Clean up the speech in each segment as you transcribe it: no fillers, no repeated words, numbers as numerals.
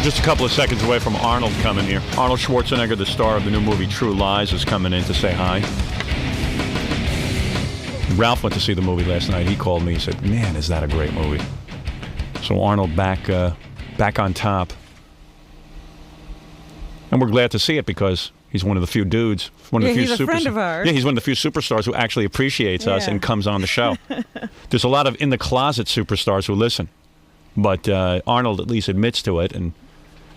just a couple of seconds away from Arnold coming here. Arnold Schwarzenegger, the star of the new movie True Lies, is coming in to say hi. Ralph went to see the movie last night. He called me. He said, man, is that a great movie. So Arnold back on top. And we're glad to see it because he's one of the few dudes. He's a friend of ours. Yeah, he's one of the few superstars who actually appreciates us and comes on the show. There's a lot of in-the-closet superstars who listen. But Arnold at least admits to it and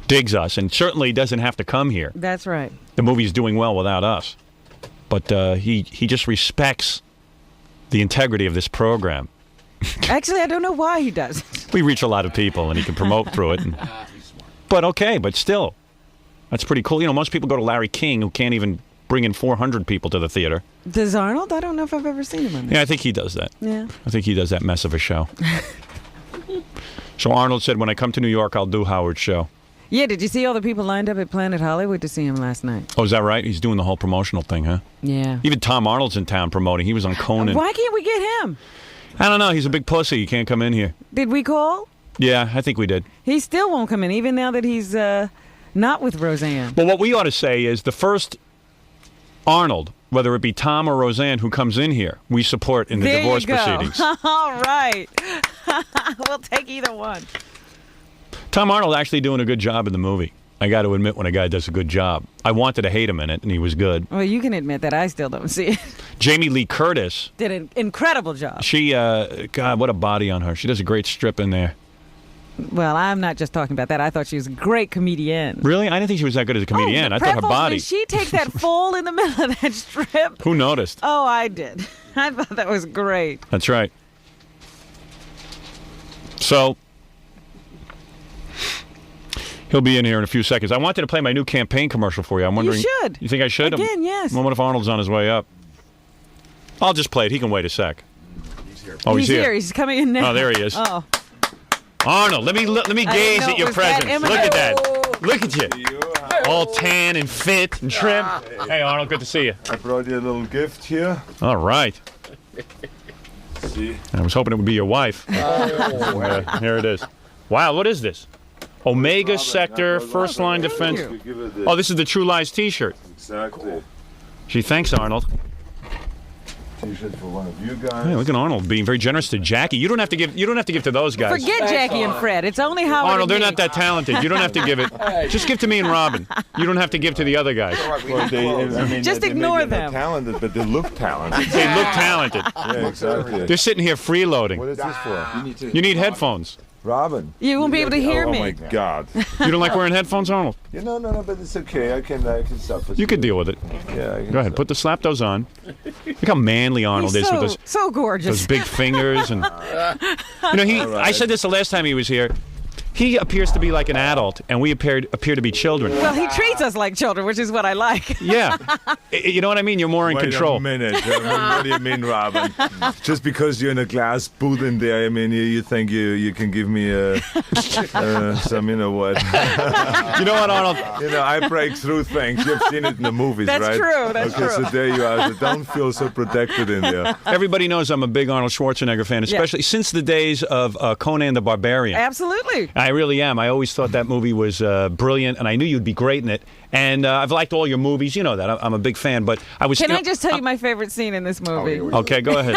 digs us, and certainly doesn't have to come here. That's right. The movie's doing well without us. But he just respects the integrity of this program. Actually, I don't know why he does. We reach a lot of people, and he can promote through it. But still, that's pretty cool. You know, most people go to Larry King, who can't even bring in 400 people to the theater. Does Arnold? I don't know if I've ever seen him on that. Yeah, I think he does that. Yeah. I think he does that mess of a show. So Arnold said, when I come to New York, I'll do Howard's show. Yeah, did you see all the people lined up at Planet Hollywood to see him last night? Oh, is that right? He's doing the whole promotional thing, huh? Yeah. Even Tom Arnold's in town promoting. He was on Conan. Why can't we get him? I don't know. He's a big pussy. He can't come in here. Did we call? Yeah, I think we did. He still won't come in, even now that he's not with Roseanne. Well, what we ought to say is the first Arnold, whether it be Tom or Roseanne, who comes in here, we support in the divorce proceedings. All right. We'll take either one. Tom Arnold actually doing a good job in the movie. I got to admit when a guy does a good job. I wanted to hate him in it, and he was good. Well, you can admit that. I still don't see it. Jamie Lee Curtis did an incredible job. She, God, what a body on her. She does a great strip in there. Well, I'm not just talking about that. I thought she was a great comedian. Really? I didn't think she was that good as a comedian. I thought her body. Did she take that fall in the middle of that strip? Who noticed? Oh, I did. I thought that was great. That's right. So, he'll be in here in a few seconds. I wanted to play my new campaign commercial for you. I'm wondering. You should. You think I should? Again, yes. Well, what if Arnold's on his way up? I'll just play it. He can wait a sec. He's here. Oh, he's here. He's coming in now. Oh, there he is. Oh. Arnold, let me gaze at your presence. Look at that. Look at you. All tan and fit and trim. Hey, Arnold, good to see you. I brought you a little gift here. All right. See? I was hoping it would be your wife. Here it is. Wow, what is this? Omega Sector, First Line Defense. Oh, this is the True Lies T-shirt. Exactly. Gee, thanks, Arnold. T-shirt for one of you guys. Hey, look at Arnold being very generous to Jackie. You don't have to give. You don't have to give to those guys. Forget Jackie and Fred. It's only Howard. Arnold, they're and me. not that talented. You don't have to give it. Just give to me and Robin. You don't have to give to the other guys. Well, just ignore them. They're talented, but they look talented. They look talented. Yeah, exactly. They're sitting here freeloading. What is this for? You need headphones. Robin. You won't be able to hear me. Oh my God. You don't like wearing headphones, Arnold? Yeah, no, but it's okay. I can suffer. You could deal with it. Yeah. I can Go ahead. Slap those on. Look how manly Arnold He's is with so gorgeous. those big fingers and. I said this the last time he was here. He appears to be like an adult, and we appear to be children. Well, he treats us like children, which is what I like. Yeah. You know what I mean? You're more in control. Wait a minute. What do you mean, Robin? Just because you're in a glass booth in there, I mean, you think you can give me some, you know what? You know what, Arnold? I break through things. You've seen it in the movies, That's right? True. That's true. So there you are. So don't feel so protected in there. Everybody knows I'm a big Arnold Schwarzenegger fan, especially since the days of Conan the Barbarian. Absolutely. I really am. I always thought that movie was brilliant, and I knew you'd be great in it. And I've liked all your movies. You know that. I'm a big fan. But I was. Can I just tell you my favorite scene in this movie? Okay, go ahead.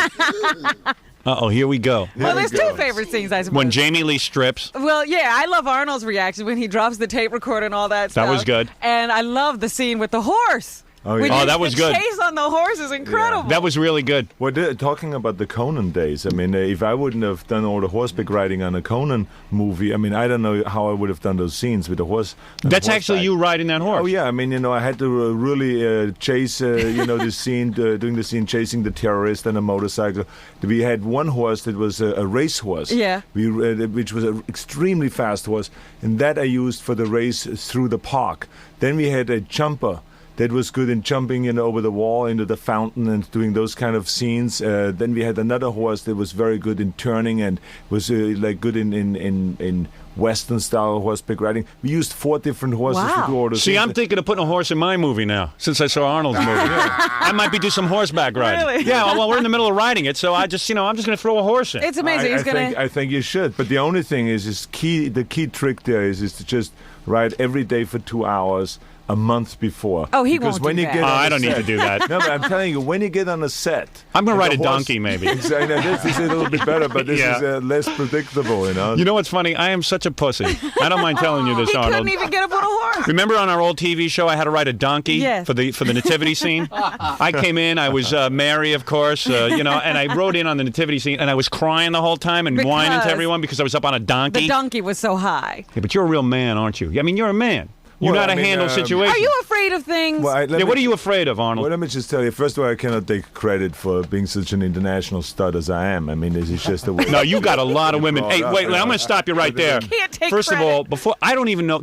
Uh-oh, here we go. Well, there's two favorite scenes, I suppose. When Jamie Lee strips. Well, yeah, I love Arnold's reaction when he drops the tape recorder and all that stuff. That was good. And I love the scene with the horse. Oh, yeah. Oh, that was good. The chase on the horse is incredible. That was really good. Well, talking about the Conan days, I mean, if I wouldn't have done all the horseback riding on a Conan movie, I mean, I don't know how I would have done those scenes with the horse. That's actually you riding that horse. Oh, yeah. I mean, I had to really chase, the scene, doing the scene, chasing the terrorist and a motorcycle. We had one horse that was a race horse. Yeah. Which was an extremely fast horse. And that I used for the race through the park. Then we had a jumper that was good in jumping over the wall into the fountain and doing those kind of scenes. Then we had another horse that was very good in turning and was good in Western-style horseback riding. We used 4 different horses Wow. to do all the See, things. I'm thinking of putting a horse in my movie now, since I saw Arnold's movie. I might be doing some horseback riding. Really? Yeah, well, we're in the middle of riding it, so I'm just going to throw a horse in. It's amazing. I think you should. But the only thing is the key trick there is to just ride every day for 2 hours a month before. Oh, he because won't when do you that. get Oh, on I the don't need set- to do that. No, but I'm telling you, when you get on a set, I'm going to and ride a the horse- donkey, maybe. Exactly. This is a little bit better, but this Yeah. is less predictable, you know. You know what's funny? I am such a pussy. I don't mind telling you this, He Arnold. couldn't even get up on a horse. Remember on our old TV show, I had to ride a donkey Yes. for the nativity scene. I came in, I was Mary, of course, and I rode in on the nativity scene, and I was crying the whole time and whining to Because everyone because I was up on a donkey. The donkey was so high. Yeah, but you're a real man, aren't you? I mean, you're a man. You know Well, how to I mean, handle situations. Are you afraid of things? Well, Yeah, what are you afraid of, Arnold? Well, let me just tell you. First of all, I cannot take credit for being such an international stud as I am. I mean, this is just the way. No, you got a lot of women. brought Hey, up, wait, you know. I'm going to stop you right there. Can't take First of credit. all, before I don't even know.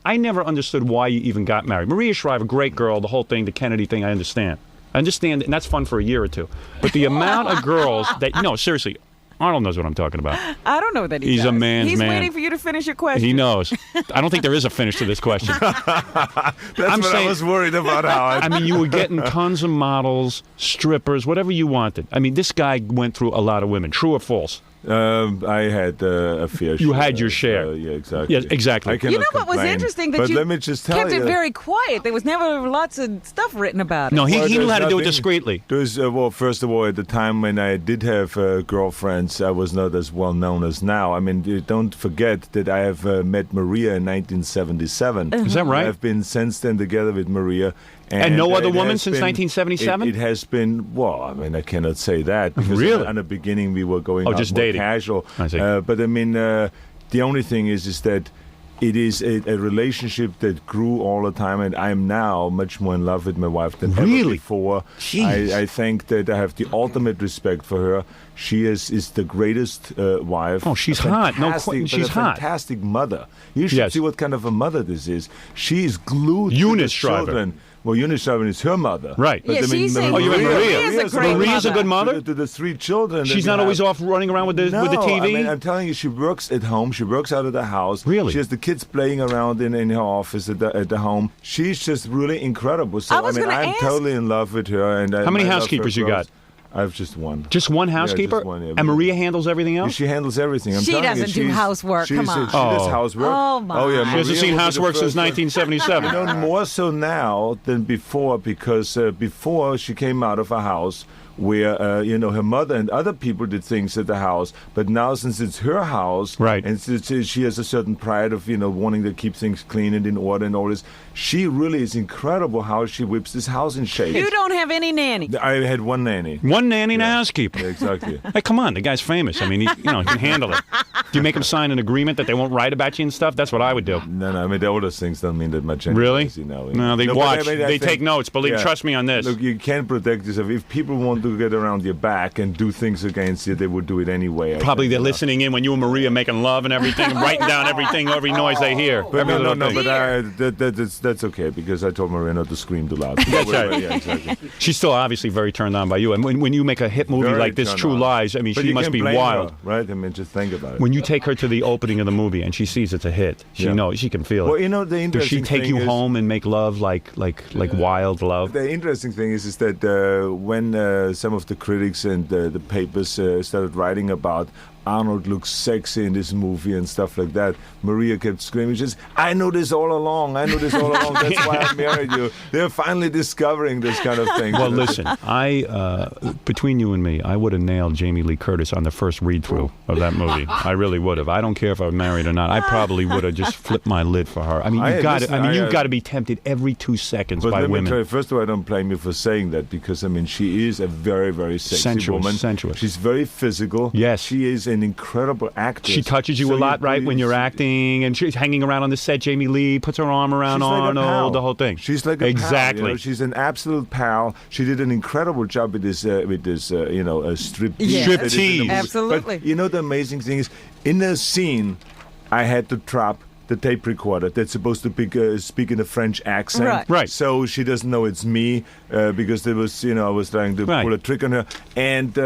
I never understood why you even got married. Maria Shriver, great girl. The whole thing, the Kennedy thing, I understand. And that's fun for a year or two. But the amount of girls that seriously, Arnold knows what I'm talking about. I don't know that he He's does. a man's He's man. waiting for you to finish your question. He knows. I don't think there is a finish to this question. That's I'm what saying- I was worried about. Howard. I mean, you were getting tons of models, strippers, whatever you wanted. I mean, this guy went through a lot of women. True or false? I had a fair share. You had your share. Yeah, exactly. Yeah, exactly. I cannot You know what was complain. interesting? That but you let me just tell kept you. it very quiet. There was never lots of stuff written about it. No, he Well, knew there's how to do it nothing- discreetly. There's well, first of all, at the time when I did have girlfriends, I was not as well known as now. I mean, don't forget that I have met Maria in 1977. Is that right? I've been since then together with Maria. And no other it woman has since been- 1977? It has been, well, I mean, I cannot say that. Because Really? in the beginning, we were going out just more dating. casual. I see. But I mean, the only thing is that it is a relationship that grew all the time, and I'm now much more in love with my wife than ever Really? before. Jeez. I think that I have the ultimate respect for her. She is the greatest wife. Oh, she's A hot. No fantastic- question. but She's a hot. fantastic mother. You should Yes. see what kind of a mother this is. She is glued to Eunice the Shriver. children. Well, Eunice Shriver is her mother. Right. Yeah, she's saying Oh, you meant Maria. Maria's a great Maria's a mother. good mother? To the 3 children. She's that not we always have. off running around with the TV? I mean, I'm telling you, she works at home. She works out of the house. Really? She has the kids playing around in her office at the home. She's just really incredible. So I was mean, gonna I'm ask- totally in love with her. And How many I love her housekeepers you girls. got? I have just one. Just one housekeeper? just one, yeah. And Maria handles everything else? She handles everything. I'm She telling you, doesn't do she's- housework. Come on. She does Oh. housework. Oh, my. Oh, yeah. She hasn't Maria seen will be the housework since first one. 1977. You know, more so now than before, because before she came out of a house where her mother and other people did things at the house, but now since it's her house, Right. and since she has a certain pride of wanting to keep things clean and in order and all this, she really is incredible how she whips this house in shape. You don't have any nanny. I had one nanny. One nanny and a Yeah. housekeeper. Yeah, exactly. Hey, come on, the guy's famous. I mean, he can handle it. Do you make him sign an agreement that they won't write about you and stuff? That's what I would do. No, I mean, the older things don't mean that much. Anyways, Really? You know. No, they but watch. I mean, I They think- take notes. Believe, yeah. trust me on this. Look, you can't protect yourself. If people want to get around your back and do things against you, they would do it anyway. I Probably think, they're you know. listening in when you and Maria making love and everything, writing down everything, every noise they hear. But Every no, little no, thing. but that's okay because I told Maria not to scream too loud. That's right. Yeah, exactly. She's still obviously very turned on by you. And when you make a hit movie Very like this, turned True on. Lies, I mean, But she you must can't be blame wild. her, right? I mean, just think about it. When you take her to the opening of the movie and she sees it's a hit, she Yeah. knows, she can feel it. Well, you know, the Does she interesting take thing you is- home and make love like wild love? The interesting thing is that when some of the critics and the papers started writing about Arnold looks sexy in this movie and stuff like that, Maria kept screaming, "Just I knew this all along. I knew this all along. That's why I married you." They're finally discovering this kind of thing. Well, listen, between you and me, I would have nailed Jamie Lee Curtis on the first read-through of that movie. I really would have. I don't care if I was married or not. I probably would have just flipped my lid for her. I mean, you've got to be tempted every 2 seconds But by let me women. tell you, first of all, I don't blame you for saying that because, I mean, she is a very, very sexy Sensuous, woman. sensuous. She's very physical. Yes. She is an incredible actress. She touches you So a lot, right, when you're acting, and she's hanging around on the set. Jamie Lee puts her arm around She's like a pal. Arnold, the whole thing. She's like a exactly. pal, you know? She's an absolute pal. She did an incredible job with this strip Yeah. Strip that is in the tease. movie. Absolutely. But you know the amazing thing is, in the scene, I had to drop the tape recorder that's supposed to speak in a French accent. Right. Right. So she doesn't know it's me because there was, I was trying to Right. pull a trick on her. And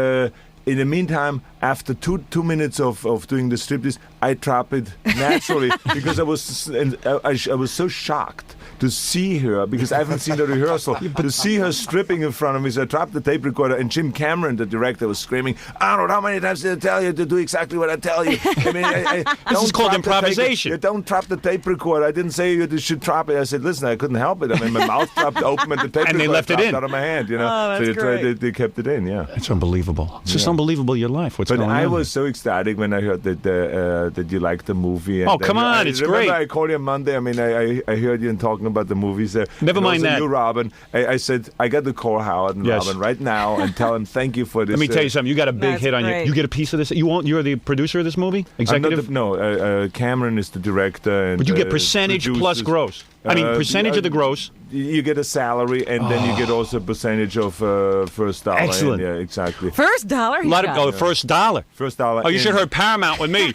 in the meantime, after two minutes of doing the striptease, I drop it naturally because I was so shocked to see her, because I haven't seen the rehearsal, to see her stripping in front of me. So I dropped the tape recorder, and Jim Cameron, the director, was screaming, "Arnold, how many times did I tell you to do exactly what I tell you?" I mean, this is called improvisation. You don't drop the tape recorder. I didn't say you should drop it. I said, listen, I couldn't help it. I mean, my mouth dropped open, and the tape and they left it in out of my hand. You know, oh, that's great. They kept it in. Yeah, it's unbelievable. It's just unbelievable your life. What's going on? But I was so ecstatic when I heard that you liked the movie. And come on, it's great. I called you on Monday. I mean, I heard you talking about the movies. Never mind that. You, Robin. I said, I got to call Howard and Robin right now and tell him thank you for this. Let me tell you something. You got a big hit on you. You get a piece of this. You're the producer of this movie? Executive? Cameron is the director. And, but you get percentage plus gross. I mean, percentage of the gross. You get a salary, and then you get also a percentage of first dollar. Excellent. Yeah, exactly. First dollar? First dollar. First dollar. Oh, you should have heard Paramount with me.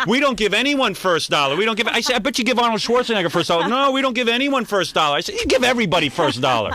We don't give anyone first dollar. We don't give. I said, I bet you give Arnold Schwarzenegger first dollar. No, we don't give anyone first dollar. I said, you give everybody first dollar.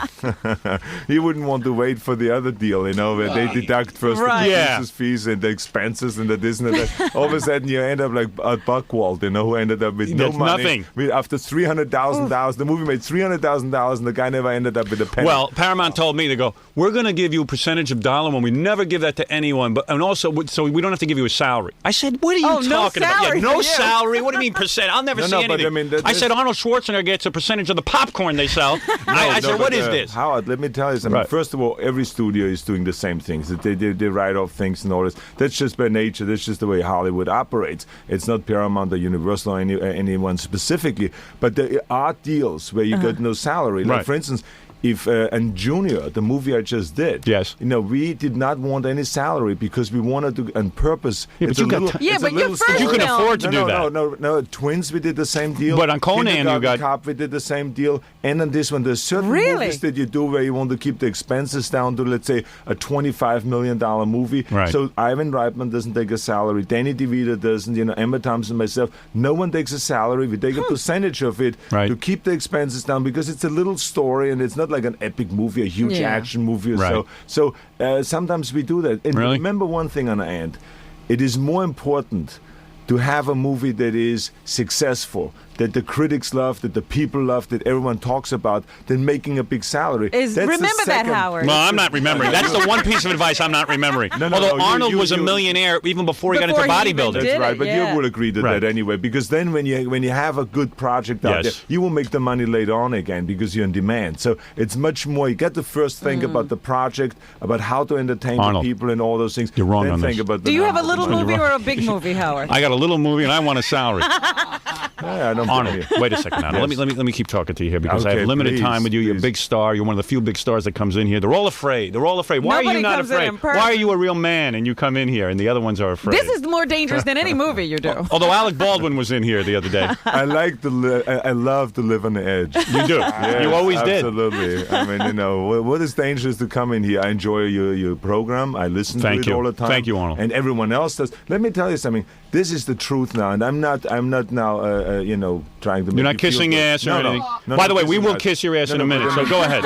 You wouldn't want to wait for the other deal, you know, where they deduct first the producer's fees and the expenses and the this and that. All of a sudden, you end up like Buckwald, you know, who ended up with no money. Nothing. After $300,000, the movie made $300,000, and the guy never ended up with a penny. Well, Paramount told me, they go, we're going to give you a percentage of dollar when we never give that to anyone, and also so we don't have to give you a salary. I said, what are you talking about? Yeah, no salary. What do you mean percent? I'll never see anything. But, I mean, I said Arnold Schwarzenegger gets a percentage of the popcorn they sell. I said, what is this? Howard, let me tell you something. First of all, every studio is doing the same things. They write off things and all this. That's just by nature. That's just the way Hollywood operates. It's not Paramount or Universal or anyone specifically. But there are deals where you get no salary. Like, for instance, and Junior, the movie I just did, we did not want any salary because we wanted to, on purpose. Yeah, but you can afford to do that. No. Twins, we did the same deal. But on Conan, you got Cop, we did the same deal. And on this one, there's certain movies that you do where you want to keep the expenses down to, let's say, a $25 million movie. Right. So Ivan Reitman doesn't take a salary. Danny DeVito doesn't. Emma Thompson, myself. No one takes a salary. We take a percentage of it to keep the expenses down because it's a little story and it's not like an epic movie, a huge action movie or so. So sometimes we do that. And remember one thing on the end. It is more important to have a movie that is successful, that the critics love, that the people love, that everyone talks about, than making a big salary. Remember that, Howard. No, I'm not remembering. That's the one piece of advice I'm not remembering. Although Arnold was a millionaire even before he got into bodybuilding. That's right, but you will agree to that anyway, because then when you have a good project out there, you will make the money later on again because you're in demand. So it's much more, you got to first think about the project, about how to entertain the people and all those things. You're wrong on this. Do you have a little movie or a big movie, Howard? I got a little movie and I want a salary. I don't Arnold, wait a second, Arnold. Let me keep talking to you here because I have limited time with you. You're a big star. You're one of the few big stars that comes in here. They're all afraid. Why are you not afraid? Why are you a real man and you come in here and the other ones are afraid? This is more dangerous than any movie you do. Although Alec Baldwin was in here the other day. I love to live on the edge. You do. Yes, you always did. Absolutely. I mean, what is dangerous to come in here? I enjoy your program. I listen to it all the time. Thank you, Arnold. And everyone else does. Let me tell you something. This is the truth now, and I'm not now, trying to. You're not kissing ass or anything. By the way, we will kiss your ass in a minute. So go ahead.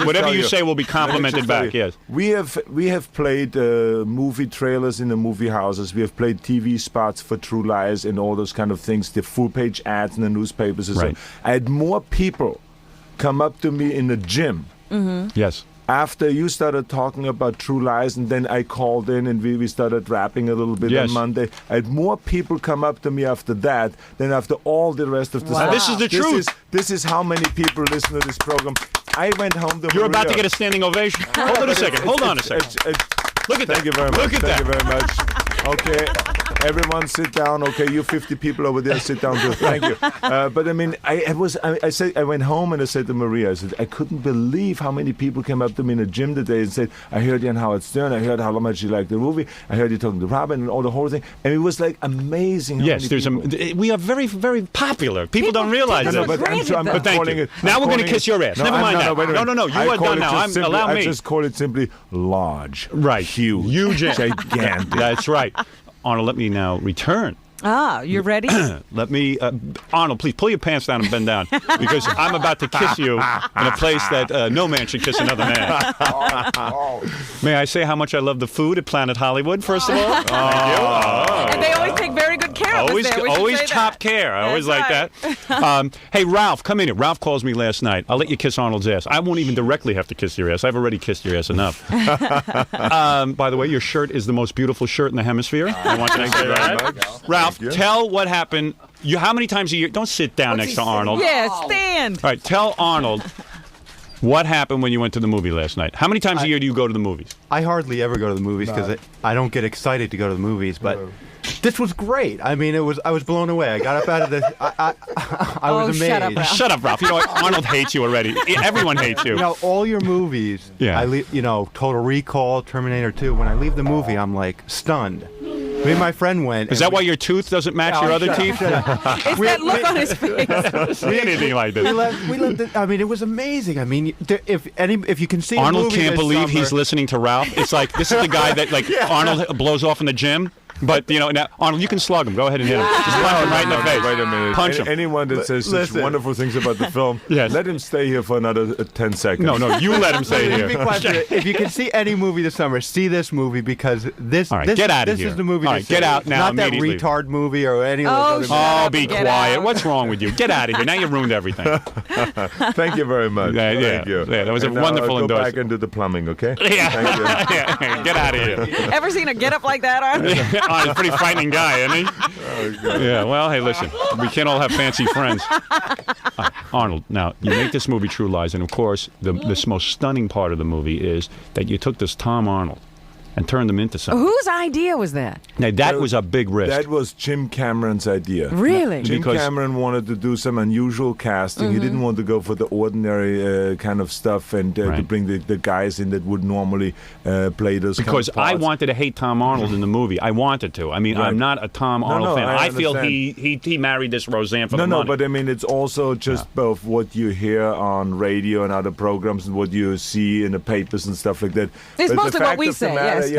Whatever you say will be complimented back. Yes. We have played movie trailers in the movie houses. We have played TV spots for True Lies and all those kind of things. The full page ads in the newspapers and so. I had more people come up to me in the gym. Mm-hmm. Yes. After you started talking about True Lies, and then I called in and we started rapping a little bit on Monday, I had more people come up to me after that than after all the rest of the stuff. This is the truth. This is how many people listen to this program. I went home to You're about to get a standing ovation. Hold on a second. Hold on a second. Look at that. Thank you very much. Look at that. Thank you very much. Okay. Everyone sit down. Okay, you 50 people over there, sit down too. Thank you. But I mean, I went home and I said to Maria, I said, I couldn't believe how many people came up to me in the gym today and said, I heard you on Howard Stern, I heard how much you liked the movie, I heard you talking to Robin and all the whole thing. And it was like amazing how many we are very, very popular. People don't realize that. But thank you. Now we're going to kiss your ass. Never mind that. No. You are done now. Allow me. I just call it simply large. Right. Huge. Huge. Gigantic. That's right. Arnold, let me now return You're ready? Let me, Arnold, please pull your pants down and bend down because I'm about to kiss you in a place that no man should kiss another man. May I say how much I love the food at Planet Hollywood, first of all? And they always take very good care of us there. We should Always say top that. care. I always That's like that. Hey, Ralph, come in here. Ralph calls me last night. I'll let you kiss Arnold's ass. I won't even directly have to kiss your ass. I've already kissed your ass enough. By the way, your shirt is the most beautiful shirt in the hemisphere. I want you to say that. Ralph, tell what happened. How many times a year? Don't sit down next to Arnold. Yeah, stand. All right, tell Arnold what happened when you went to the movie last night. How many times a year do you go to the movies? I hardly ever go to the movies because I don't get excited to go to the movies, but this was great. I mean, I was blown away. I got up out of the. I was amazed. Shut up, Ralph. Shut up, Ralph. You know what? Arnold hates you already. Everyone hates you. You know, all your movies. Yeah. I leave. You know, Total Recall, Terminator 2. When I leave the movie, I'm like stunned. Me and my friend went. Is that why your tooth doesn't match your other teeth? It's that look on his face. I don't see anything like this. We left. I mean, it was amazing. I mean, if you can see Arnold a movie can't this believe summer, he's listening to Ralph. It's like this is the guy that Arnold blows off in the gym. But you know, now, Arnold, you can slug him. Go ahead and hit him. Just punch him right in the face. Wait a minute. Punch him. Anyone that says such Listen. wonderful things about the film, Yes. let him stay here for another 10 seconds. No, you let him stay Let me here. be quiet. If you can see any movie this summer, see this movie because this. All right, this get out of this here. is the movie. All to right, get see. out now Not that immediately. retard movie or any of those other. shut Oh, up be and get quiet. out. What's wrong with you? Get out of here. Now you ruined everything. Thank you very much. Yeah, Thank you. yeah, that was a And now wonderful go back endorsement. and do the plumbing, okay? Yeah. Thank you. Yeah, get out of here. Ever seen a get up like that, Arnold? Arnold's a pretty frightening guy, isn't he? Yeah, well, hey, listen. We can't all have fancy friends. Arnold, now, you make this movie True Lies, and of course, this most stunning part of the movie is that you took this Tom Arnold and turned him into something. Whose idea was that? Now, that was a big risk. That was Jim Cameron's idea. Really? Jim Because- Cameron wanted to do some unusual casting. He didn't want to go for the ordinary kind of stuff and to Right. bring the guys in that would normally play those Because kind of I parts. wanted to hate Tom Arnold in the movie. I wanted to. I mean, Right. I'm not a Tom Arnold fan. I I feel understand. he married this Roseanne for No, the money. but I mean, it's also just both what you hear on radio and other programs and what you see in the papers and stuff like that. It's But the mostly what fact we of the say, matter- yes.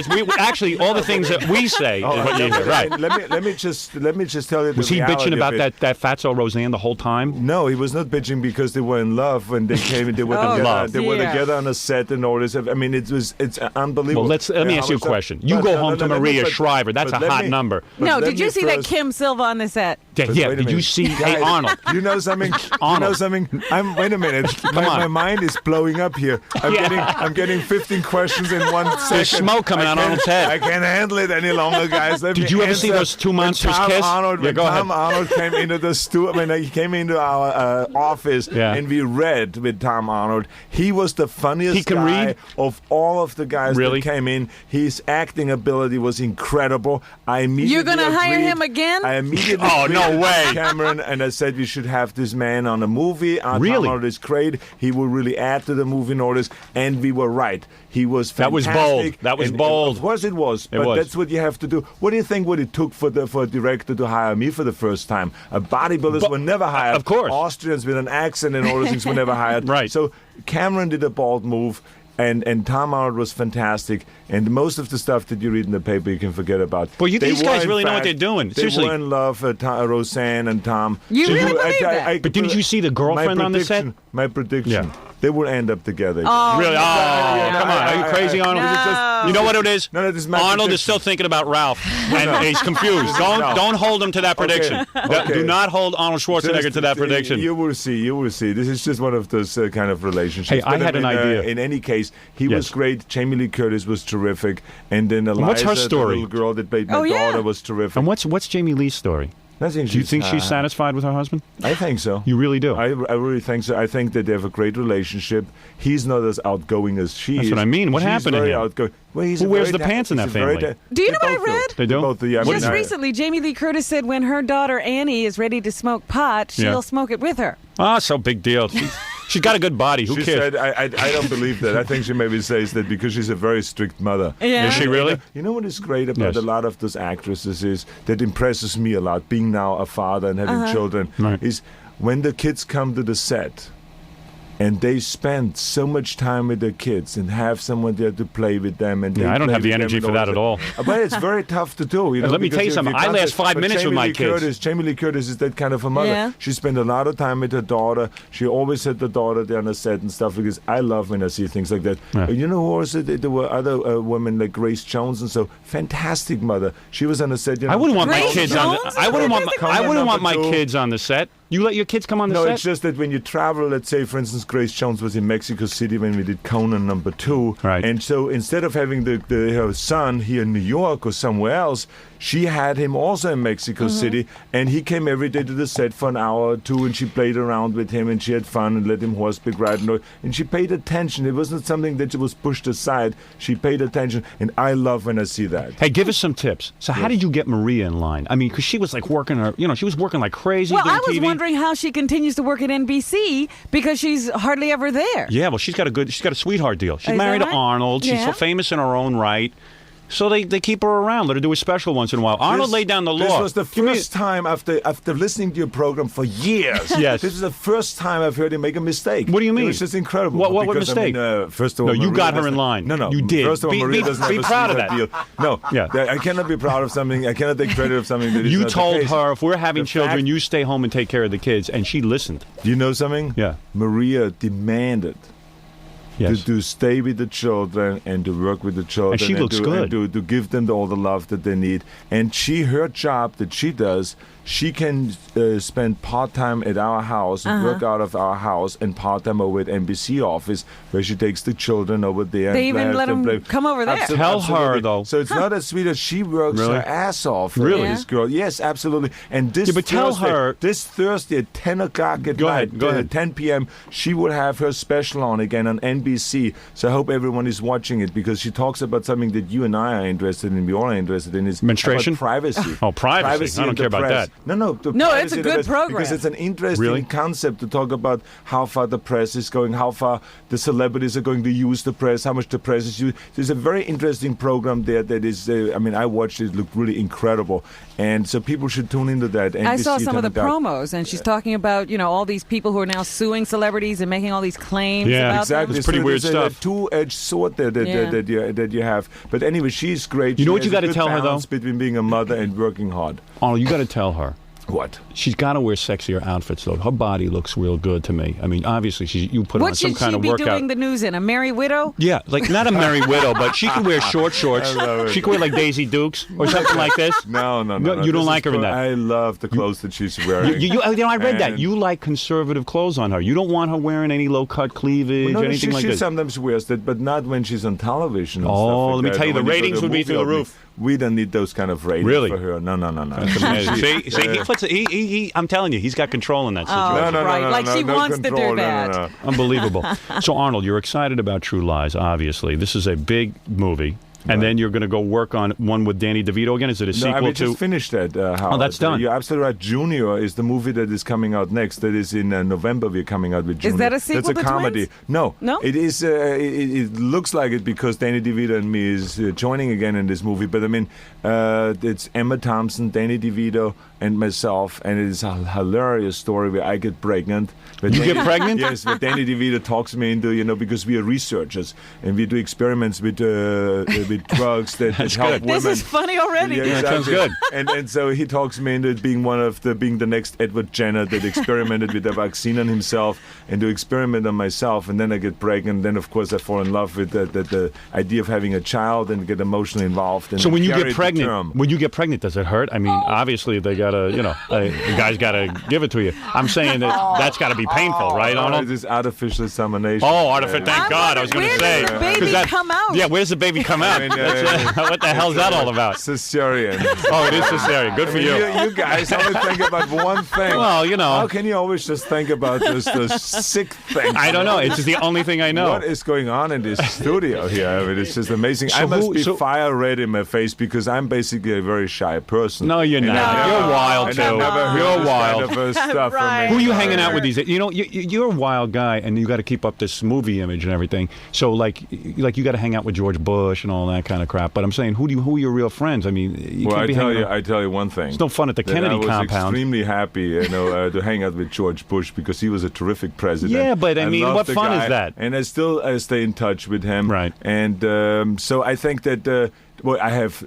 yeah, actually, all the things that we say is what you hear. Right. Let me just tell you. Was the he reality bitching of about it. that fatso Roseanne the whole time? No, he was not bitching because they were in love when they came. They were Oh, together. love. They were yeah. together on a set and all this. I mean, it's unbelievable. Well, let me ask you a question. You go home to Maria Shriver. That's a hot number. No, did you see that Kim Silva on the set? Yeah, Wait a did you minute. see? Hey, Guys, Arnold. You know something? You know Arnold. something? Wait a minute. on. My mind is blowing up here. I'm getting 15 questions in 1 second. There's smoke coming out I Arnold's can't- head. I can't handle it any longer, guys. Let Did me you ever see answer. those two monsters when Tom kiss? Arnold, Yeah, when go ahead. Tom Arnold came into the when he came into our office Yeah. and we read with Tom Arnold, he was the funniest He can guy read? of all of the guys Really? that came in. His acting ability was incredible. I immediately You're gonna hire agreed- him again? I immediately Oh, no agreed with way. Cameron, and I said we should have this man on a movie. Really? Tom Arnold is great. He will really add to the movie notice, and we were right. He was That was fantastic. bold. That was And bold. Of course it was. It But was. that's what you have to do. What do you think what it took for a director to hire me for the first time? Bodybuilders were never hired. Of course. Austrians with an accent and all those things were never hired. Right. So Cameron did a bold move. And Tom Arnold was fantastic, and most of the stuff that you read in the paper you can forget about. Well, these were, guys in really know what fact, they're doing. They Seriously. were in love, Roseanne and Tom. You So really believe that? But didn't you see the girlfriend on the set? My prediction, Yeah. they will end up together. Oh, Really? Oh, Yeah, come on. Are you crazy, Arnold? No. You know what it is? No, this is my Arnold is prediction. still thinking about Ralph, and he's confused. Don't hold him to that prediction. Okay. Do not hold Arnold Schwarzenegger to that prediction. You will see. You will see. This is just one of those kind of relationships. Hey, I But had an mean, idea. In any case, he Yes. was great. Jamie Lee Curtis was terrific, and then Eliza, what's her story? the little girl that played my Oh, yeah. daughter, was terrific. And what's Jamie Lee's story? I think Do you think she's satisfied with her husband? I think so. You really do? I really think so. I think that they have a great relationship. He's not as outgoing as she That's is. what I mean. What She's happened to very him? Outgoing. Well, he's Who a wears very the pants in he's that a very family? Do you know they what I both read? They do? Both do. I mean, Just I- recently, Jamie Lee Curtis said when her daughter Annie is ready to smoke pot, she'll Yeah. smoke it with her. Ah, so big deal. She's got a good body. Who She cares? said, I don't believe that. I think she maybe says that because she's a very strict mother. Yeah. Is she really? You know what is great about Yes. a lot of those actresses is that impresses me a lot, being now a father and having children, Right. is when the kids come to the set, And they spend so much time with their kids and have someone there to play with them. And I don't have the energy for that at all. But it's very tough to do. Let me tell you something. I last 5 minutes with my kids. Jamie Lee Curtis is that kind of a mother. Yeah. She spent a lot of time with her daughter. She always had the daughter there on the set and stuff, because I love when I see things like that. Yeah. You know who also, there were other women like Grace Jones and so. Fantastic mother. She was on the set. I wouldn't want my Grace kids Jones? on. I wouldn't want my Number two. kids on the set. You let your kids come on the set? No, it's just that when you travel, let's say, for instance, Grace Jones was in Mexico City when we did Conan #2. Right. And so instead of having her son here in New York or somewhere else, she had him also in Mexico City, and he came every day to the set for an hour or two, and she played around with him, and she had fun and let him horseback ride, and she paid attention. It wasn't something that was pushed aside. She paid attention, and I love when I see that. Hey, give us some tips. So how did you get Maria in line? I mean, because she was like working her, she was working like crazy. Well, doing I was TV. wondering how she continues to work at NBC because she's hardly ever there. Yeah, well, she's got a sweetheart deal. She's Is married that to right? Arnold. She's Yeah. so famous in her own right. So they keep her around. Let her do a special once in a while. Arnold laid down the law. This was the Give me- first time after listening to your program for years. Yes. This is the first time I've heard him make a mistake. What do you mean? It was just incredible. What Because, mistake? First of all, No, you Maria got her doesn't- in line. No, You did. First of all, Be- Maria be- doesn't be have a proud of sweetheart that. Deal. No, Yeah. I cannot be proud of something. I cannot take credit of something that is You not the told case. her, if we're having The children, fact- you stay home and take care of the kids, and she listened. Do you know something? Yeah. Maria demanded Yes. to stay with the children and to work with the children. And she looks good. And to give them all the love that they need. And her job that she does, she can spend part-time at our house, work out of our house, and part-time over at NBC office, where she takes the children over there. They and even has let them them come over there. Tell her, though. So it's not as sweet as she works Really? her ass off for Really? this girl. Yes, absolutely. And this Yeah, but tell Thursday, her- this Thursday at 10 o'clock at Go night, ahead, go ahead. 10 p.m., she will have her special on again on NBC. So I hope everyone is watching it, because she talks about something that you and I are interested in, we all are interested in, is Menstruation? about privacy. Oh, privacy. I don't in the care about press. that. No, No, it's privacy a in the good press, program. Because it's an interesting Really? concept to talk about how far the press is going, how far the celebrities are going to use the press, how much the press is used. There's a very interesting program there that is, I watched it, looked really incredible. And so people should tune into that. I saw NBC, some of the 10 o'clock. promos, and she's talking about, all these people who are now suing celebrities and making all these claims Yeah, about Exactly. them. It's pretty weird there's stuff. a two-edged sword there Yeah. that you have. But anyway, she's great. You know She what you has a gotta good tell her, though? balance between being a mother and working hard. Arnold, you got to tell her. What? She's got to wear sexier outfits, though. Her body looks real good to me. I mean, obviously, you put her on What some should kind she of be workout. doing the news in? A Merry Widow? Yeah, like not a Merry Widow, but she could wear short shorts. I love it. She could wear like Daisy Dukes or something like this. No. You don't This like is her in that. I love the clothes that she's wearing. I read that. And- You like conservative clothes on her. You don't want her wearing any low-cut cleavage No, or anything like she that. sometimes wears that, but not when she's on television. And Oh, stuff like let me that. tell you, When the go to ratings a would be movie through the opening, roof. We don't need those kind of ratings Really? for her. No. See, he puts it, he, I'm telling you, he's got control in that situation. Oh, No, right. Like she wants to do control. that. No. Unbelievable. So, Arnold, you're excited about True Lies, obviously. This is a big movie. And then you're going to go work on one with Danny DeVito again? Is it a sequel we to... just finished that, Howard. that's done. You're absolutely right. Junior is the movie that is coming out next. That is in November. We're coming out with Junior. that a sequel That's a to comedy. Twins? No. No? It is. It looks like it because Danny DeVito and me is joining again in this movie. But I mean, it's Emma Thompson, Danny DeVito, and myself, and it is a hilarious story where I get pregnant. You get pregnant? Yes, but Danny DeVito talks me into, because we are researchers and we do experiments with drugs that help good. women. This is funny already. Yeah, That sounds exactly. good. And so he talks me into being being the next Edward Jenner that experimented with the vaccine on himself and to experiment on myself, and then I get pregnant. Then of course I fall in love with the idea of having a child and get emotionally involved. And So when you carry get the pregnant, term. does it hurt? I mean, obviously they gotta, the guy's gotta give it to you. I'm saying that's gotta be painful, right, Arnold? It is artificial insemination. Oh, artificial! Thank God, I was going to say. Where does the 'Cause baby come out? Yeah, where's the baby come out? What the hell's that all about? Cesarean. Oh, it is cesarean. Good for you. You guys always think about one thing. Well, How can you always just think about the sick things? I don't know. It's just the only thing I know. What is going on in this studio here? I mean, it's just amazing. So I must who- be so- fire red in my face because I'm basically a very shy person. No, you're And not. I You're never- wild, and too. I never heard You're this wild. Kind of, stuff from Right. me. Who are you hanging out with these days? You're a wild guy, and you got to keep up this movie image and everything. So, like you got to hang out with George Bush and all all that kind of crap. But I'm saying, who are your real friends? I mean, I tell you one thing. It's no fun at the Kennedy compound. I was extremely happy, to hang out with George Bush because he was a terrific president. Yeah, but I mean, what fun is that? And I still stay in touch with him. Right. And so I think that. Well, I have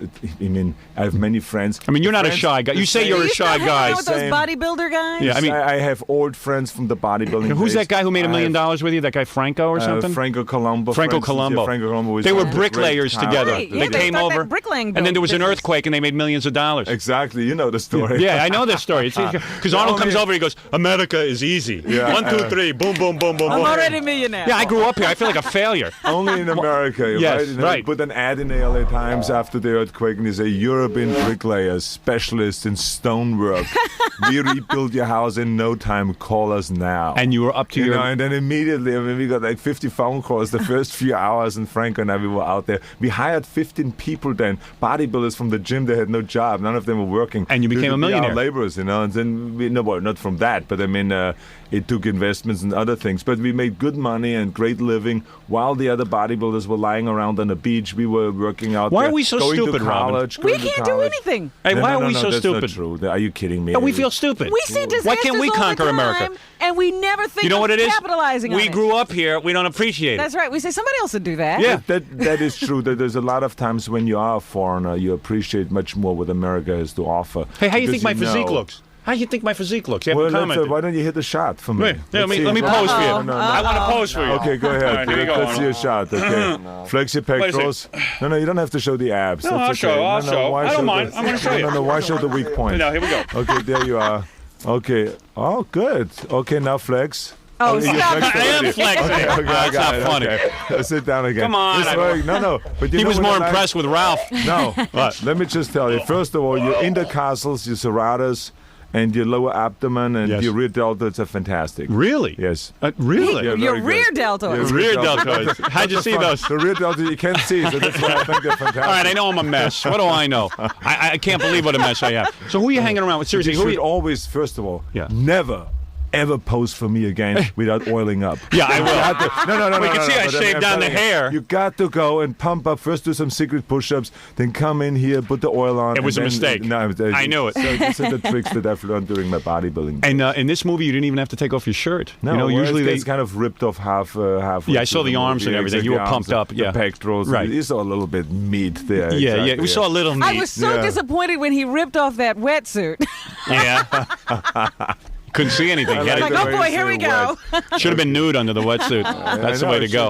many friends. I mean, you're not a shy guy. You say you're a shy guy. With those bodybuilder guys? Yeah, I mean, I have old friends from the bodybuilding. Who's that guy who made $1 million with you? That guy Franco or something? Franco Colombo. Franco Colombo. Yeah, Franco Colombo. They were bricklayers together. Right. They came over, and then there was an earthquake, and they made millions of dollars. Exactly. You know the story. Yeah, I know this story. Because Arnold comes over, he goes, "America is easy. Yeah. 1, 2, 3, boom, boom, boom, boom, I'm boom." already a millionaire. Yeah, I grew up here. I feel like a failure. Only in America, Yes, right? right. They put an ad in the LA Times after the earthquake, and they say, "European bricklayers, specialists in stonework. We rebuild your house in no time. Call us now." And you were up to your... And then immediately, we got like 50 phone calls the first few hours, and Franco and I, we were out there. We hired 15 people then, bodybuilders from the gym. They had no job. None of them were working. And you became a millionaire. Laborers, and then, not from that, but I mean, it took investments and other things. But we made good money and great living while the other bodybuilders were lying around on the beach. We were working out Why there, are we so going stupid, to college, We going to can't do college. anything. Hey, why are we so that's stupid? Not true. Are you kidding me? No, we feel stupid. We see disasters Why can't we all the conquer time, America? And we never think You know what of it is? capitalizing on We it. grew up here. We don't appreciate it. That's right. We say somebody else would do that. Yeah. That is true. That there's a lot of times when you are a foreigner, you appreciate much more what America has to offer. Hey, how do you think my Because physique looks? How do you think my physique looks? You haven't Well, commented. why don't you hit the shot for me? Wait, yeah, Let's see. let me pose for you. No. I want to pose for you. Okay, go ahead. All right, here you go, Let's see a shot. Okay. Flex your Wait a pectorals. No, you don't have to show the abs. No, That's I'll okay. show. I'll show. why I don't show mind. the- I'm gonna show you. No, why show the weak point? Now, here we go. Okay, there you are. Okay. Oh, good. Okay, now flex. Oh, you stop flexed it. I am already. flexing. Okay, Oh, I that's got not it. funny. Okay. Sit down again. Come on, This I- way. No. But you He know was what more I like? impressed with Ralph. No. Let me just tell you. First of all, your intercostals, your serratus, and your lower abdomen and Yes. your rear deltoids are fantastic. Really? Yes. Really? Yeah, Your very rear good. deltoids. Yeah, Rear deltoids. How'd you That's see the front. those? The rear deltoids you can't see, so that's why I think they're fantastic. All right, I know I'm a mess. What do I know? I can't believe what a mess I have. So who are you hanging around with? Seriously, You who are should you? always, first of all, Yeah. never, ever pose for me again without oiling up. Yeah, I will. You have to- No. We can see I but shaved I'm down the telling you, hair. You got to go and pump up. First do some secret push-ups, then come in here, put the oil on. It was and a then- mistake. No, I knew it. So these are the tricks that I've learned during my bodybuilding. And in this movie, you didn't even have to take off your shirt. No, you know, well, usually it's kind of ripped off half. Yeah, I saw the arms and everything. You were pumped up, yeah. The pectorals. Right. You saw a little bit meat there. Yeah, exactly, we saw a little meat. I was so Yeah. disappointed when he ripped off that wetsuit. Yeah. Couldn't see anything. I He had like it- Like, the oh way boy, you here say we go. Should have been nude under the wetsuit. That's the way to go.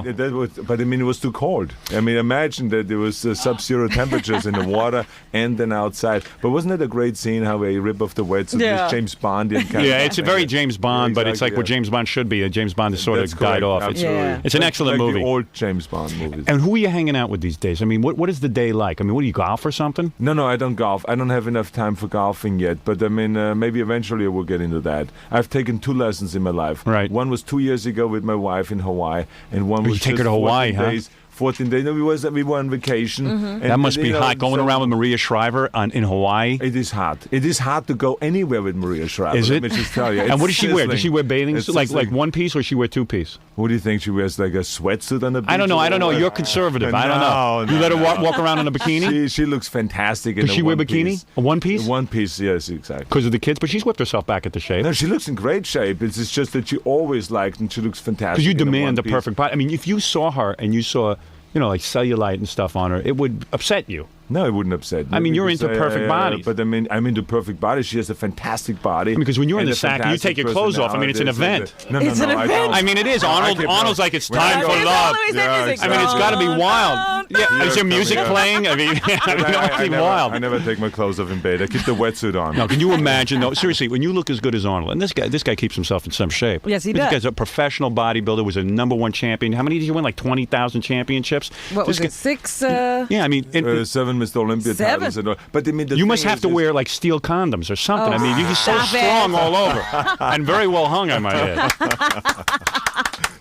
But I mean, it was too cold. I mean, imagine that there was sub-zero temperatures in the water and then outside. But wasn't it a great scene how they rip off the wetsuit? Yeah. With James Bondian kind Yeah, of it's a very James Bond, but it's like what James Bond should be. James Bond has sort That's of died correct, off. absolutely. Yeah. It's an excellent like movie. The old James Bond movies. And who are you hanging out with these days? I mean, what is the day like? I mean, what do you golf or something? No, I don't golf. I don't have enough time for golfing yet. But I mean, maybe eventually I will get into that. I've taken 2 lessons in my life. Right. One was 2 years ago with my wife in Hawaii, and one You was take her just to Hawaii, 14 huh? days. 14 days. No, we were on vacation. And, That must be you know, hot. Going so- around with Maria Shriver in Hawaii. It is hot. It is hard to go anywhere with Maria Shriver. Is it? Let me just tell you. And It's what does she wear? Does she sizzling. wear bathing It's suit? Like sizzling. one piece, or does she wear 2 piece? What do you think? She wears like a sweatsuit on the beach? I don't know. or I don't know. what? You're conservative. I don't know. No, You let her no. walk around in a bikini? She looks fantastic. Does in she a wear one bikini? piece. A one piece? One piece, yes, exactly. Because of the kids, but she's whipped herself back into shape. No, she looks in great shape. It's just that she always liked, and she looks fantastic. Because you in a demand a one-piece. perfect body. I mean, if you saw her and you saw, like cellulite and stuff on her, it would upset you. No, it wouldn't upset me. I mean, you're because into perfect bodies. But I mean, I'm into perfect bodies. She has a fantastic body. Because when you're in and the a sack and you fantastic take your clothes off, I mean, it's an personality. event. No, It's an I event. don't. I mean, it is. Arnold's like, it's time for That's love. always Yeah, their music. I mean, it's got to be wild. Yeah, Yeah, is there music yeah. playing? I mean, it must be wild. I never take my clothes off in bed. I keep the wetsuit on. No, can you imagine though? Seriously, when you look as good as Arnold, and this guy keeps himself in some shape. Yes, he This does. guy's a professional bodybuilder. Was a #1 champion. How many did you win? Like 20,000 championships. What This was guy- it? 6? Yeah, I mean, 7 Mr. Olympia 7? titles. And all. But I mean, the you must thing have is, to is- wear like steel condoms or something. Oh, I mean, you're so stop it. strong all over, and very well hung, I might add.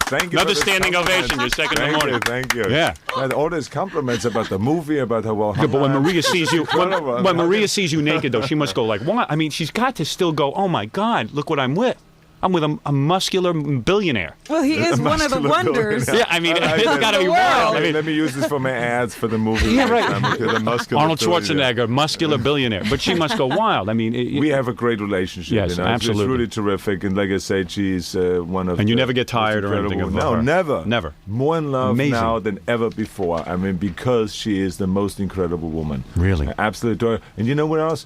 Thank you. Another for the standing compliment. ovation. You're second in the Thank morning. you, thank you. Yeah. And all these compliments about the movie, about how well. Yeah, but when Maria sees you, Incredible. when Maria sees you naked, though, she must go like, "What?" I mean, she's got to still go, "Oh my God, look what I'm with." I'm with a muscular billionaire. Well, he is one of the wonders. Yeah, I mean, it's got to be the wild. world. I mean, Let me use this for my ads for the movie. Yeah, right. Arnold Arnold Schwarzenegger, muscular billionaire. But she must go wild. I mean, we have a great relationship. Yes, you know? absolutely. It's really terrific. And like I said, she's one of. And you the never get tired or anything of her? No, never. Never. More in love Amazing. now than ever before. I mean, because she is the most incredible woman. Really? I absolutely adore her. And you know what else?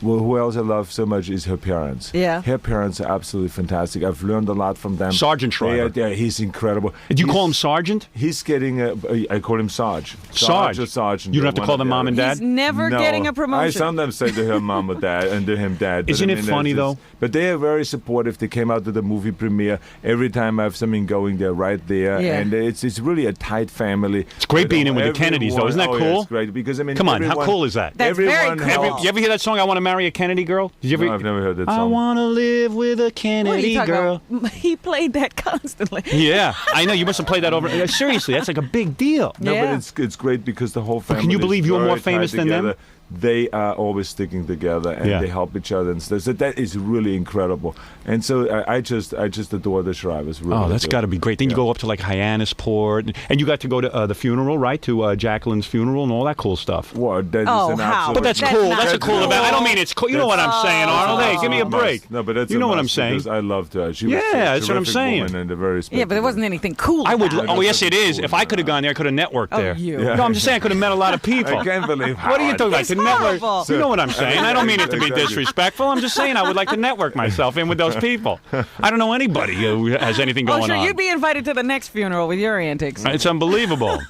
Well, who else I love so much is her parents. Yeah. Her parents are absolutely fantastic. I've learned a lot from them. Sergeant Schreiber. Yeah, he's incredible. Do you call him Sergeant? He's getting I call him Sarge. Sarge. Or Sergeant. You don't have to one call or them the Mom other. and Dad? He's never No. getting a promotion. I sometimes say to her mom or dad and to him dad. But Isn't I it mean, funny, that's though? But they are very supportive. They came out to the movie premiere. Every time I have something going, they're right there. Yeah. And it's really a tight family. It's great being in with the Kennedys, though. Isn't that Yeah, cool? it's great because I mean, Come on, how everyone- cool is that? That's very everyone cool. helps. You ever hear that song, I Want to Marry a Kennedy Girl? Did you ever? No, I've never heard that I song. want to live with a What are Kennedy you talking girl. about? He played that constantly. Yeah, I know. You must have played that over. Seriously, that's like a big deal. No, Yeah. but it's great because the whole family. can you believe is you're more very tight famous than them? together. They are always sticking together and Yeah. they help each other and stuff. So that is really incredible. And so I just adore the Shrivers. Really Oh, that's do. got to be great. Then you go up to like Hyannisport, and you got to go to the funeral, right? To Jacqueline's funeral and all that cool stuff. What? That is Oh, an how? absolute- But that's That's cool. not That's a cool cool. event. I don't mean it's cool. You know what I'm saying, Arnold? Hey, give me a break. No, but that's You a know what I'm must saying. because I loved her. She Yeah, was a that's what I'm terrific saying. woman and a very Yeah, but there wasn't anything cool I would. about it. Oh, yes, it is. cool, If I could have gone there, I could have networked Oh, there. you. Yeah. No, I'm just saying I could have met a lot of people. I can't believe What are you talking about? It's To network? horrible. You know what I'm saying. I don't mean it to be Exactly. disrespectful. I'm just saying I would like to network myself in with those people. I don't know anybody who has anything Oh, going sure, on. you'd be invited to the next funeral with your antics. It's unbelievable.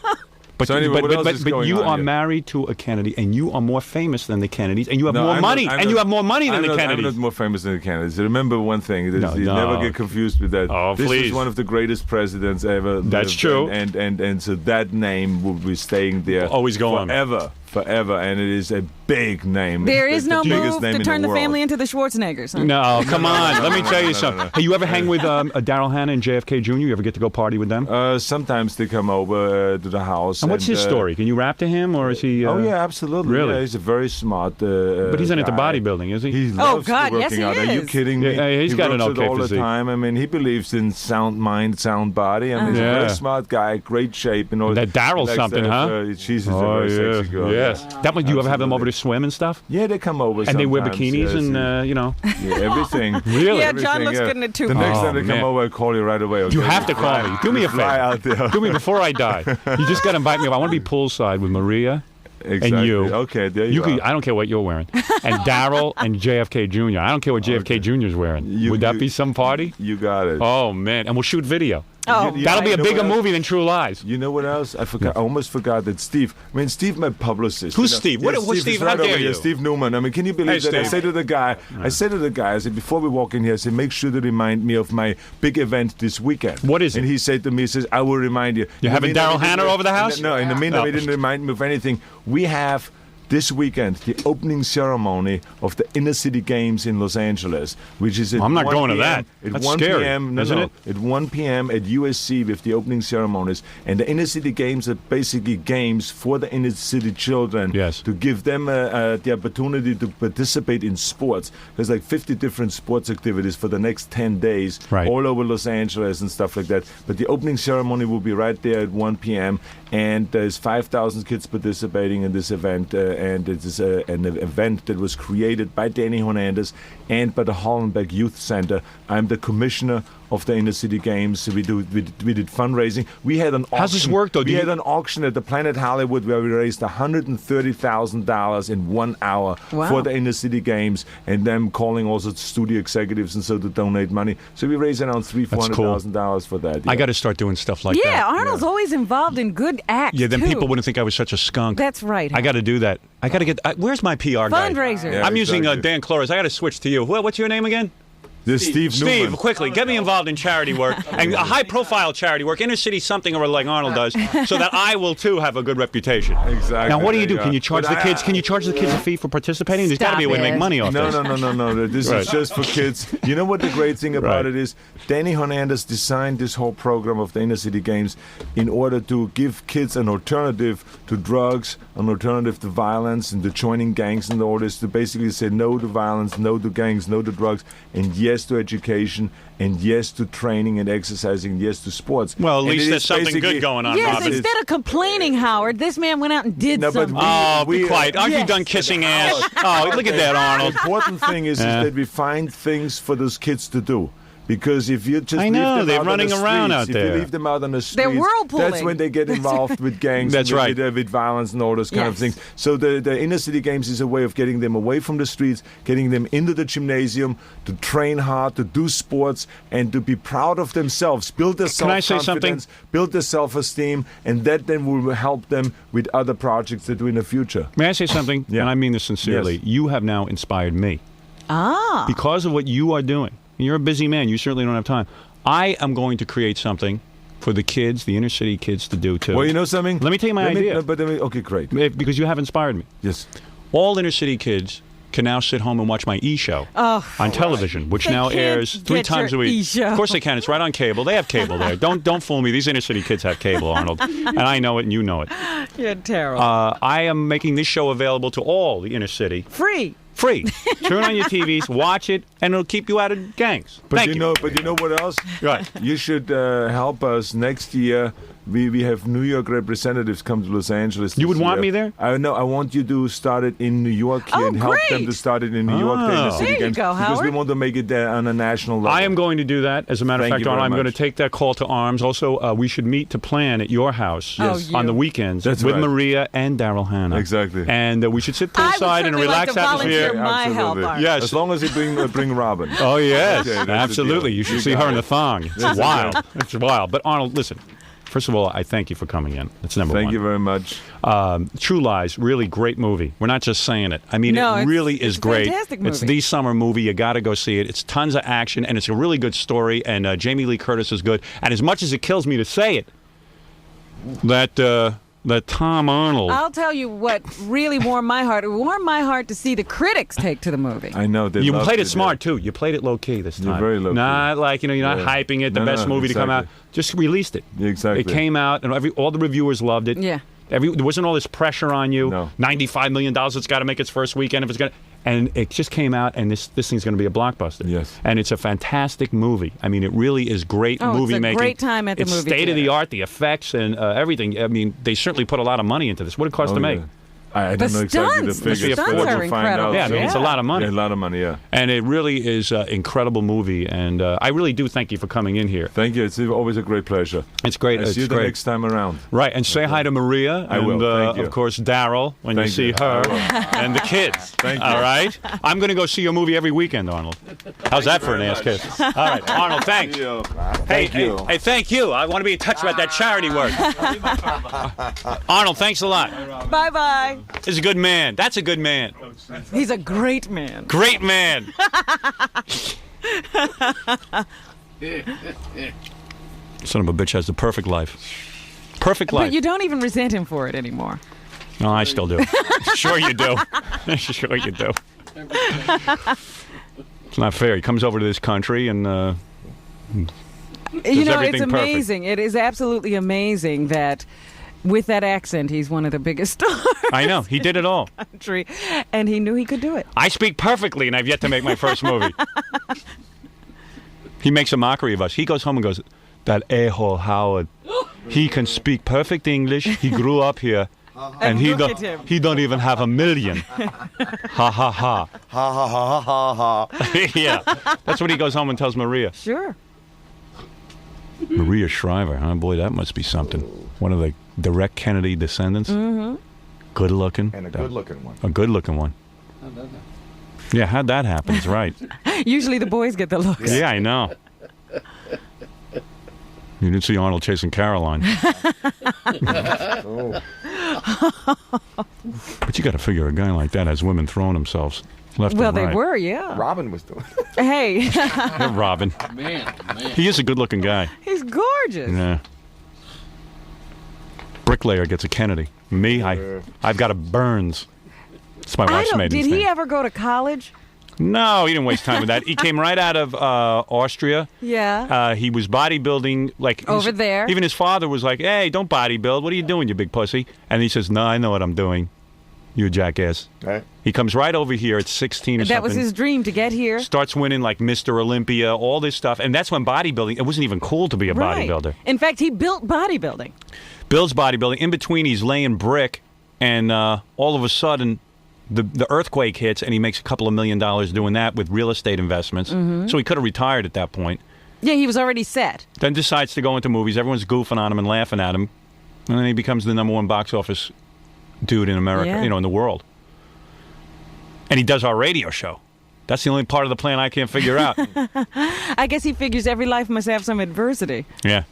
But, So anyway, what else is but going you on are here? married to a Kennedy, and you are more famous than the Kennedys, and you have No, more I'm money, not- I'm and not- you have more money than I'm the not, Kennedys. I'm not more famous than the Kennedys. Remember one thing: No, you no. never get confused with that. Oh, this please. was one of the greatest presidents ever. That's lived, true. And so that name will be staying there Always go on. forever, and it is a big name. There It's is no the biggest move name to in turn the world. family into the Schwarzeneggers. Huh? No, come on. Let me tell you no, something. no. Hey, you ever hang with Daryl Hannah and JFK Jr.? You ever get to go party with them? Sometimes they come over to the house. and what's his story? Can you rap to him, or is he? Oh yeah, absolutely. really? Yeah, he's a very smart. But he's into guy. bodybuilding, is he? He loves God, working yes, he out. Are you is. kidding me? Yeah, he's he got an works it okay all physique. the time. I mean, he believes in sound mind, sound body. I mean, he's a Yeah. very smart guy, great shape. You know, That Daryl's He likes something, to have, huh? She's Oh, a very sexy girl. Yes. Yeah. That one, you ever have them over Absolutely. to swim and stuff? Yeah, they come over. And they wear sometimes, bikinis yes, and, you know. yeah, everything. Really? Yeah, John Everything, looks yeah. good in it too. The next Oh, time they come man. over, I'll call you right away. Okay? You have to call me. Do me a Fly favor. out there. Do me before I die. You just got to invite me. I want to be poolside with Maria. Exactly. And you. Okay, there you, Could, are. I don't care what you're wearing. And Daryl and JFK Jr. I don't care what JFK Jr. is wearing. Would that be some party? You got it. Oh, man. And we'll shoot video. Oh, That'll be a You know bigger what else? movie than True Lies. You know what else? I forgot. I almost forgot that Steve. I mean, Steve, my publicist. Who's you know. Steve? Yeah, What's Steve? is How right dare over here, you? Steve Newman. I mean, can you believe Hey, that? I Steve. said to the guy, I said before we walk in here, I said, make sure to remind me of my big event this weekend. What is it? And he said to me, he says, I will remind you. You In the having meantime, Daryl he didn't- Hannah over the house? No, in the meantime, No. he didn't remind me of anything. We have this weekend the opening ceremony of the Inner City Games in Los Angeles, which is at I'm not 1 going to p.m. that. At That's 1 scary, p.m. isn't it? At 1 p.m. at USC with the opening ceremonies. And the Inner City Games are basically games for the inner city children Yes. to give them the opportunity to participate in sports. There's like 50 different sports activities for the next 10 days Right. all over Los Angeles and stuff like that. But the opening ceremony will be right there at 1 p.m. And there's 5,000 kids participating in this event. And it is an event that was created by Danny Hernandez and by the Hollenbeck Youth Center. I'm the commissioner of the Inner City Games. We did fundraising. We had an auction. How's this work, though? We had an auction at the Planet Hollywood where we raised $130,000 in 1 hour Wow. for the Inner City Games, and them calling also studio executives and so to donate money. So we raised around $300,000 for that. I got to start doing stuff like Yeah, that. Arnold's always involved in good acts. Yeah, then too. people wouldn't think I was such a skunk. That's right. I got to do that. I got to get. Where's my PR guy? Fundraiser. Yeah. I'm using exactly. Dan Clores. I got to switch to you. What's your name again? This Steve Steve, Newman. quickly, get me involved in charity work, and a high-profile charity work, inner city something or other like Arnold does, so that I will too have a good reputation. Exactly. Now, what do you do? There Can you are. charge But the kids? Can you charge the kids a fee for participating? There's got to be a way to Stop make it. money off No, this. no. This Right. is just for kids. You know what the great thing about Right. it is? Danny Hernandez designed this whole program of the Inner City Games in order to give kids an alternative to drugs, an alternative to violence, and to joining gangs and all this, to basically say no to violence, no to gangs, no to drugs, and yes yes to education, and yes to training and exercising, and yes to sports. Well, at And least it there's is something basically- good going on, Yes, Robin. instead of complaining, Howard, this man went out and did No, but something. Oh, be we- quiet. Aren't you Yes. done kissing ass? Oh, look at that, The Arnold. important thing is Yeah. that we find things for those kids to do. Because if you just I leave know, them they're out on running the around streets, out if there. you leave them out on the streets, They're whirlpooling. that's when they get involved with gangs, That's and right. with violence and all those kind of Yes. things. So the inner city games is a way of getting them away from the streets, getting them into the gymnasium, to train hard, to do sports, and to be proud of themselves, build their Can I say something? self-confidence, build their self-esteem, and that then will help them with other projects they do in the future. May I say something? Yeah. And I mean this sincerely. Yes. You have now inspired me. Ah. Because of what you are doing. You're a busy man. You certainly don't have time. I am going to create something for the kids, the inner city kids, to do too. Well, you know something? Let me tell you my idea. Okay, great. Because you have inspired me. Yes. All inner city kids can now sit home and watch my E-show on television, which They now can't airs 3 get times a your week. E-show. Of course they can. It's right on cable. They have cable there. Don't fool me. These inner city kids have cable, Arnold, and I know it, and you know it. You're terrible. I am making this show available to all the inner city. Free. Free. Turn on your TVs, watch it, and it'll keep you out of gangs. But Thank you. But you know what else? Right. You should help us next year. We have New York representatives come to Los Angeles. You would this want year. me there? I know. I want you to start it in New York here Oh, and help them great. to start it in New York. The inner Oh. city There you games, go, because we Howard. want to make it there on a national level. I am going to do that. As a matter of Thank fact, you Arnold, very I'm going to much. take that call to arms. Also, we should meet to plan at your house Yes. Oh, on you. the weekends That's with right. Maria and Daryl Hannah. Exactly. And we should sit I would poolside in a certainly like relaxed to volunteer atmosphere. my help, Absolutely. Arnold. Yes. As long as you bring Robin. Oh, yes. Okay, that's the Absolutely. deal. You should You see got her in it. the thong. It's That's wild. it. It's wild. But, Arnold, listen. First of all, I thank you for coming in. That's number one. Thank you very much. True Lies, really great movie. We're not just saying it. I mean, No, it it's- really it's is a great. fantastic It's movie. the summer movie. You got to go see it. It's tons of action, and it's a really good story. And Jamie Lee Curtis is good. And as much as it kills me to say it, that Tom Arnold. I'll tell you what really warmed my heart. It warmed my heart to see the critics take to the movie. I know. They You loved played it smart yeah. too. You played it low key this time. You're very low-key. Not like you're not Yeah. hyping it. The No, best no, movie to come out. exactly. Just released it. Exactly. It came out, and all the reviewers loved it. Yeah. There wasn't all this pressure on you. No. $95 million. It's got to make its first weekend. If it's going, and it just came out, and this thing's going to be a blockbuster. Yes. And it's a fantastic movie. I mean, it really is great Oh, it's movie a making. great time at the it's movie state of the theater. art, the effects, and everything. I mean, they certainly put a lot of money into this. What did it cost Oh, to make? yeah. I don't know exactly the stunts, the figures. stunts but we'll are find incredible. out. Yeah, I mean, it's a lot of money. Yeah, a lot of money, yeah. And it really is an incredible movie. And I really do thank you for coming in here. Thank you. It's always a great pleasure. It's great. I'll It's see you the great. next time around. Right, and say hi to Maria. I and, will. Thank you. Of course, Daryl when you Thank see you. her, I will. and the kids. Thank you. All right? I'm going to go see your movie every weekend, Arnold. How's that for an ass kiss? All right, Arnold, thanks. Thank you. Hey, thank you. I want to be in touch about that charity work. Arnold, thanks a lot. Bye-bye. He's a good man. That's a good man. He's a great man. Great man. Son of a bitch has the perfect life. Perfect life. But you don't even resent him for it anymore. No, I still do. Sure you do. Sure you do. It's not fair. He comes over to this country and You know, it's everything perfect. amazing. It is absolutely amazing that with that accent, he's one of the biggest stars I know. He did it all. in the country, and he knew he could do it. I speak perfectly, and I've yet to make my first movie. He makes a mockery of us. He goes home and goes, that a-hole Howard, he can speak perfect English. He grew up here. And he look at him. he don't even have $1 million. Ha ha ha. Ha ha ha ha ha. Yeah. That's what he goes home and tells Maria. Sure. Maria Shriver, huh? Boy, that must be something. One of the direct Kennedy descendants. Mm-hmm. Good looking. And a good-looking one. A good looking one. Yeah, how'd that happen? That's right. Usually the boys get the looks. Yeah, I know. You didn't see Arnold chasing Caroline. Oh. But you got to figure a guy like that has women throwing themselves left Well, and they right. were, yeah. Robin was doing it. Hey, Yeah, Robin. Man. He is a good looking guy. he's gorgeous. Yeah. Bricklayer gets a Kennedy. Me, I've got a Burns. That's my I wife's don't. maiden Did he name. ever go to college? No, he didn't waste time with that. He came right out of Austria. Yeah. He was bodybuilding, like Over there? Even his father was like, "Hey, don't bodybuild. What are you doing, you big pussy?" And he says, "No, I know what I'm doing." You jackass. Right. He comes right over here at 16 or something. That was his dream to get here. Starts winning like Mr. Olympia, all this stuff. And that's when bodybuilding, it wasn't even cool to be a Right. bodybuilder. In fact, he built bodybuilding. Bill's bodybuilding. In between, he's laying brick, and all of a sudden, the earthquake hits, and he makes a couple of $1 million doing that with real estate investments. So he could have retired at that point. Yeah, he was already set. Then decides to go into movies. Everyone's goofing on him and laughing at him. And then he becomes the #1 box office dude in America, Yeah. in the world. And he does our radio show. That's the only part of the plan I can't figure out. I guess he figures every life must have some adversity. Yeah.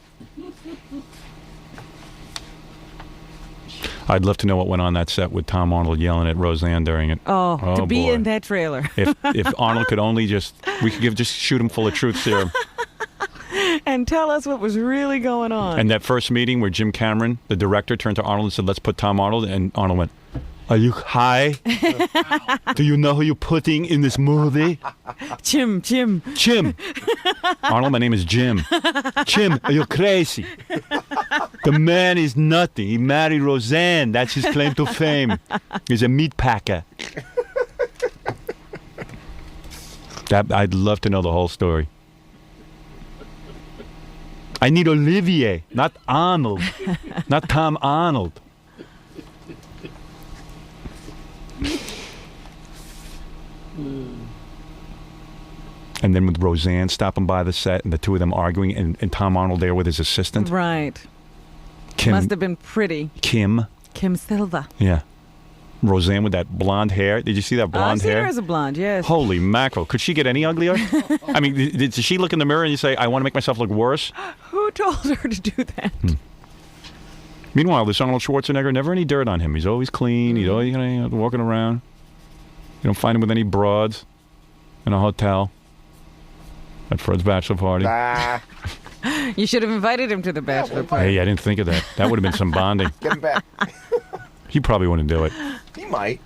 I'd love to know what went on that set with Tom Arnold yelling at Roseanne during it. Oh, to be boy. in that trailer. If Arnold could only we could just shoot him full of truth serum. And tell us what was really going on. And that first meeting where Jim Cameron, the director, turned to Arnold and said, "Let's put Tom Arnold," and Arnold went, "Are you high? Do you know who you're putting in this movie?" Jim. Jim. Arnold, my name is Jim. Jim, are you crazy? The man is nothing. He married Roseanne. That's his claim to fame. He's a meat packer. I'd love to know the whole story. I need Olivier, not Arnold. Not Tom Arnold. And then with Roseanne stopping by the set and the two of them arguing and Tom Arnold there with his assistant. Right. Kim. Must have been pretty. Kim Silva. Yeah. Roseanne with that blonde hair. Did you see that blonde I've seen hair? her as a blonde, yes. Holy mackerel. Could she get any uglier? I mean, did she look in the mirror and you say, I want to make myself look worse? Who told her to do that? Meanwhile, this Arnold Schwarzenegger, never any dirt on him. He's always clean. He's always walking around. You don't find him with any broads in a hotel at Fred's bachelor party. You should have invited him to the bachelor party. Hey, I didn't think of that. That would have been some bonding. Get him back. He probably wouldn't do it. He might.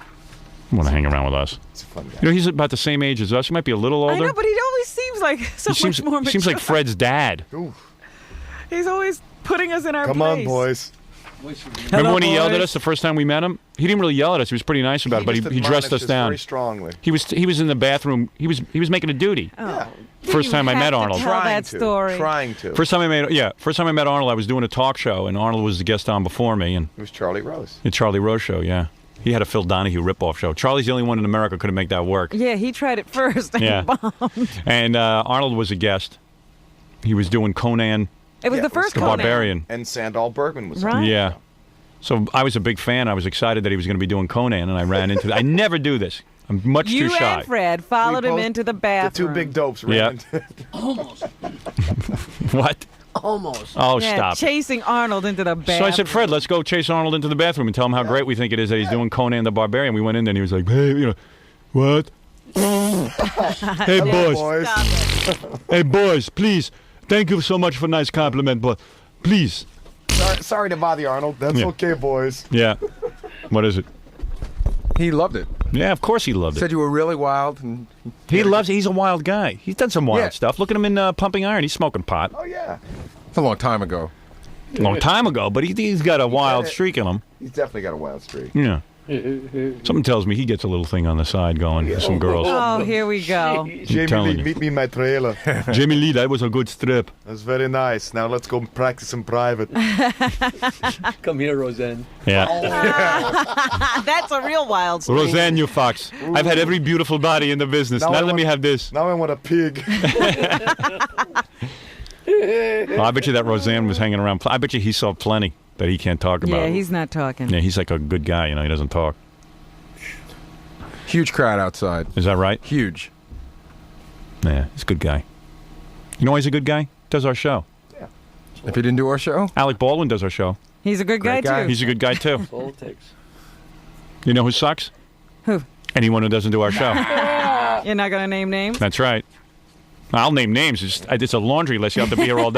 He want to hang around with us. He's a fun guy. You know, he's about the same age as us. He might be a little older. I know, but he always seems like so much more mature. He seems like Fred's dad. Ooh. He's always putting us in our Come place. on, boys. Remember when he boys. yelled at us the first time we met him? He didn't really yell at us. He was pretty nice about it, but he dressed us down. Very strongly. He was in the bathroom. He was making a duty. Oh. First time I met You have to Arnold. tell that story. Trying to. First time I met Arnold, I was doing a talk show, and Arnold was the guest on before me, and It was Charlie Rose. the Charlie Rose show. Yeah, he had a Phil Donahue ripoff show. Charlie's the only one in America who could make that work. Yeah, he tried it first and Yeah. bombed. And Arnold was a guest. He was doing Conan It was Yeah, the it was first the Conan. Barbarian. And Sandal Bergman was Right. on. Yeah. So I was a big fan. I was excited that he was going to be doing Conan, and I ran into I never do this. I'm much You too shy. and Fred followed We him both- into the The bathroom. two big dopes ran Yeah. into Almost. What? Almost. Oh, Yeah, stop. chasing Arnold into the bathroom. So I said, Fred, let's go chase Arnold into the bathroom and tell him how great we think it is that he's doing Conan the Barbarian. We went in there and he was like, hey, what? Hey, boys. boys. Hey, boys, please. Thank you so much for a nice compliment, but please. Sorry to bother you, Arnold. That's Yeah. okay, boys. Yeah. What is it? He loved it. Yeah, of course he loved Said it. you were really wild. And He loves it. He's a wild guy. He's done some wild Yeah. stuff. Look at him in Pumping Iron. He's smoking pot. Oh, yeah. it's a long time ago. A long time ago, but he's got a wild it. streak in him. He's definitely got a wild streak. Yeah. Something tells me he gets a little thing on the side going with some girls. Oh, here we go. Jamie telling Lee, you. meet me in my trailer. Jamie Lee, that was a good strip. That's very nice. Now let's go practice in private. Come here, Roseanne. Yeah. That's a real wild streak. Roseanne, you fox. I've had every beautiful body in the business. Now Now I let me want- have this. Now I want a pig. Well, I bet you that Roseanne was hanging around. I bet you he saw plenty that he can't talk about. Yeah, he's not talking. Yeah, he's like a good guy. He doesn't talk. Huge crowd outside. Is that right? Huge. Yeah, he's a good guy. You know why he's a good guy? Does our show. If he didn't do our show, Alec Baldwin does our show. He's a good guy, Great guy. too. He's a good guy, too. That's all it takes. You know who sucks? Who? Anyone who doesn't do our show. You're not going to name names? That's right. I'll name names. It's a laundry list. You have to be here all day.